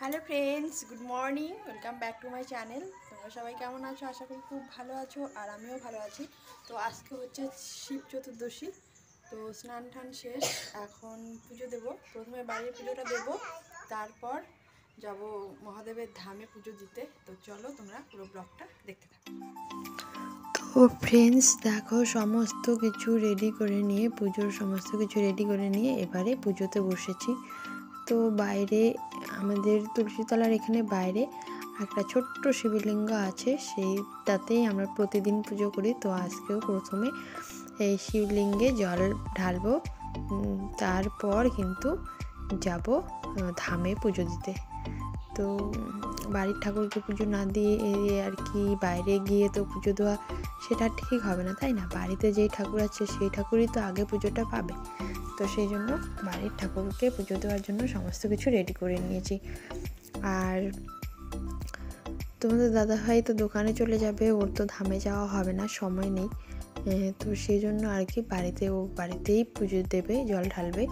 Hello friends, good morning. Welcome back to my channel. তোমরা সবাই কেমন আছো? আশা করি খুব ভালো আছো, আর আমিও ভালো আছি। তো আজকে হচ্ছে শিব চতুর্দশী। তো স্নান টান শেষ, এখন পুজো দেব। প্রথমে বাড়ির পুজোটা দেব, তারপর যাব মহাদেবের ধামে পুজো দিতে। তো চলো তোমরা পুরো ব্লগটা দেখতে থাকো। তো ফ্রেন্ডস দেখো, সমস্ত কিছু রেডি করে নিয়ে এবারে পুজোতে বসেছি। তো বাইরে আমাদের তুলসীতলার এখানে বাইরে একটা ছোট্ট শিবলিঙ্গ আছে, সেইটাতেই আমরা প্রতিদিন পুজো করি। তো আজকেও প্রথমে এই শিবলিঙ্গে জল ঢালবো, তারপর কিন্তু যাব ধামে পুজো দিতে। তো বাড়ির ঠাকুরকে পুজো না দিয়ে আর কি বাইরে গিয়ে তো পুজো দেওয়া সেটা ঠিক হবে না, তাই না? বাড়িতে যেই ঠাকুর আছে সেই ঠাকুরই তো আগে পুজোটা পাবে। তো সেই জন্য বাড়ির ঠাকুরকে পুজো দেওয়ার জন্য সমস্ত কিছু রেডি করে নিয়েছি। আর তোমাদের দাদাভাই তো দোকানে চলে যাবে, ওর তো ধামে যাওয়া হবে না, সময় নেই। তো সেই জন্য আর কি বাড়িতেই পুজো দেবে, জল ঢালবে।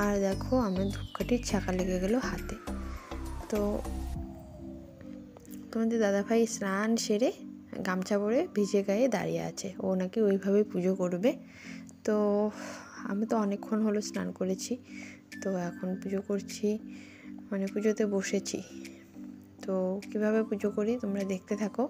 আর দেখো, আমার ধূপকাঠির ছাকা লেগে গেল হাতে। তো তোমাদের দাদাভাই স্নান সেরে গামছা পরে ভিজে গায়ে দাঁড়িয়ে আছে, ও নাকি ওইভাবে পুজো করবে। তো আমি তো অনেকক্ষণ হলো স্নান করেছি, তো এখন পুজো করছি, মানে পুজোতে বসেছি। তো কিভাবে পুজো করি তোমরা দেখতে থাকো।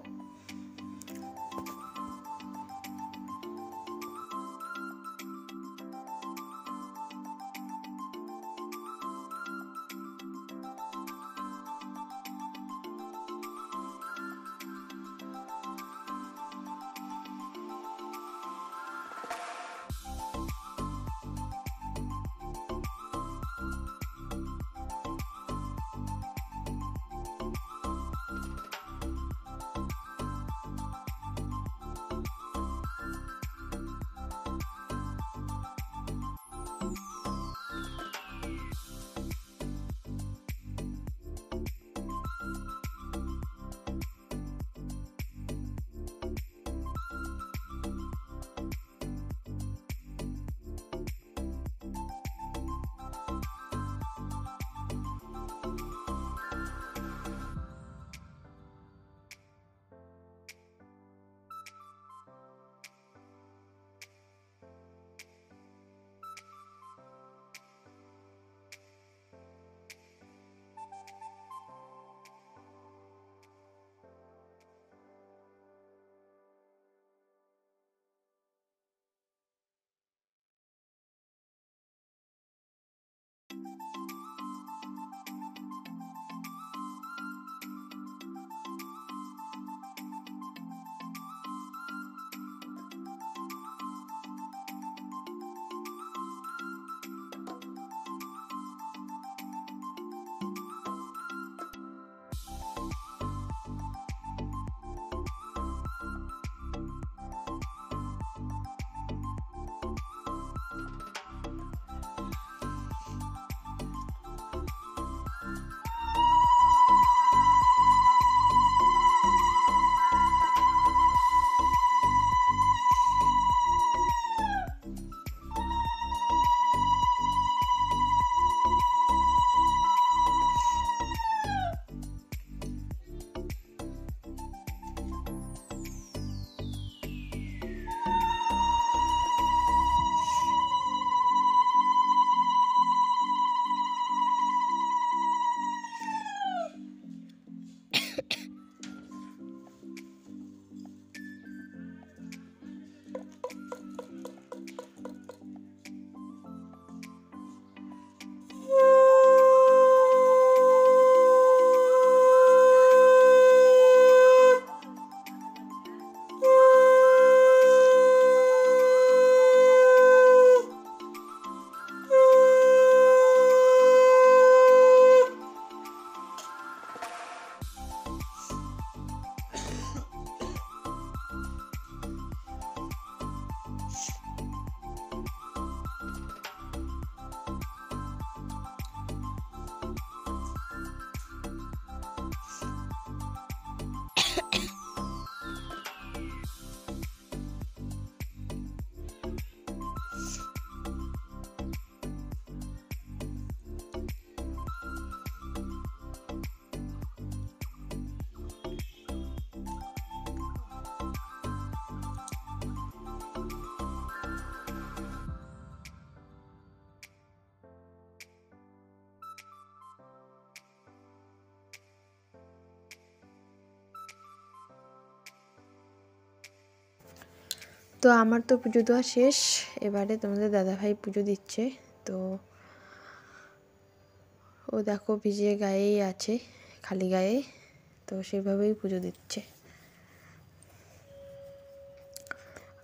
তো আমার তো পুজো দেওয়া শেষ, এবারে তোমাদের দাদাভাই পুজো দিচ্ছে। তো ও দেখো ভিজে গায়েই আছে, খালি গায়ে, তো সেভাবেই পুজো দিচ্ছে।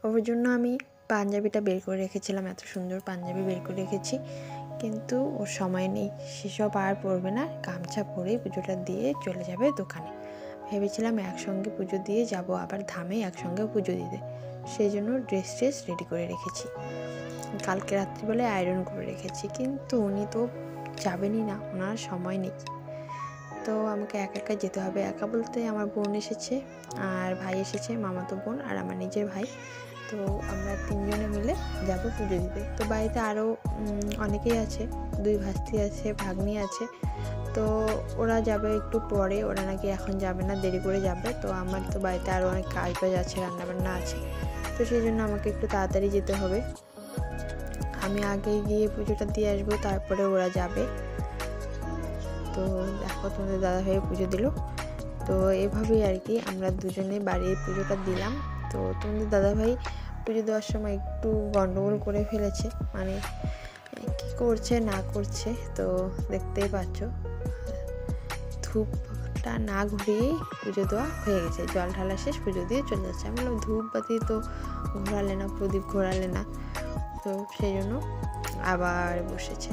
ওর জন্য আমি পাঞ্জাবিটা বের করে রেখেছিলাম, এত সুন্দর পাঞ্জাবি বের করে রেখেছি, কিন্তু ওর সময় নেই, সেসব আর পরবে না, গামছা পরেই পুজোটা দিয়ে চলে যাবে দোকানে। ভেবেছিলাম একসঙ্গে পুজো দিয়ে যাব আবার ধামে একসঙ্গে পুজো দিতে, সেই জন্য ড্রেস রেডি করে রেখেছি। কালকে রাত্রিবেলায় আয়রন করে রেখেছি, কিন্তু উনি তো যাবেনই না, ওনার সময় নেই। তো আমাকে একা একা যেতে হবে। একা বলতে আমার বোন এসেছে আর ভাই এসেছে, মামাতো বোন আর আমার নিজের ভাই। তো আমরা 3 জনে মিলে যাব পুজো দিতে। তো বাড়িতে আরও অনেকেই আছে, 2 ভাস্তি আছে, ভাগ্নি আছে। তো ওরা যাবে একটু পরে, ওরা নাকি এখন যাবে না, দেরি করে যাবে। তো আমার তো বাড়িতে আরও অনেক কাজ আছে, রান্নাবান্না আছে, তো সেই জন্য আমাকে একটু তাড়াতাড়ি যেতে হবে। আমি আগে গিয়ে পুজোটা দিয়ে আসবো, তারপরে ওরা যাবে। তো দেখো তোমাদের দাদাভাই পুজো দিল। তো এভাবেই আর কি আমরা দুজনে বাড়ির পুজোটা দিলাম। তো তোমাদের দাদাভাই পুজো দেওয়ার সময় একটু গন্ডগোল করে ফেলেছে, মানে কী করছে না করছে তো দেখতেই পাচ্ছ। ধূপটা না ঘুরিয়েই পুজো দেওয়া হয়ে গেছে, জল ঢালা শেষ, পুজো দিয়ে চলে যাচ্ছে। আমি বললাম ধূপ বাতি তো ঘোরালে না, প্রদীপ ঘোরালে না, তো সেই জন্য আবার বসেছে।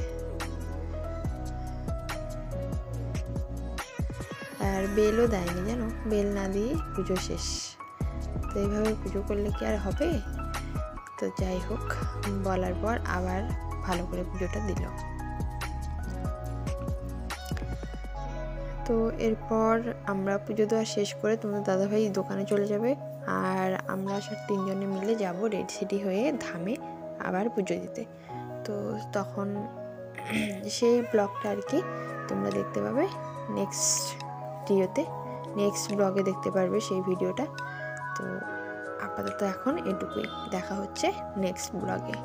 আর বেলও দেয়নি, জানো, বেল না দিয়ে পুজো শেষ। তো এইভাবে পুজো করলে কি আর হবে? তো যাই হোক, বলার পর আবার ভালো করে পুজোটা দিল। তো এরপর আমরা পুজো দেওয়া শেষ করে তোমাদের দাদাভাই দোকানে চলে যাবে, আর আমরা 3 জনে মিলে যাব রেডি হয়ে ধামে আবার পুজো দিতে। তো তখন সেই ব্লগটা আর কি তোমরা দেখতে পাবে নেক্সট ভিডিওতে, নেক্সট ব্লগে দেখতে পারবে সেই ভিডিওটা। তো আপাতত এখন এটুকুই, দেখা হচ্ছে নেক্সট ব্লগে।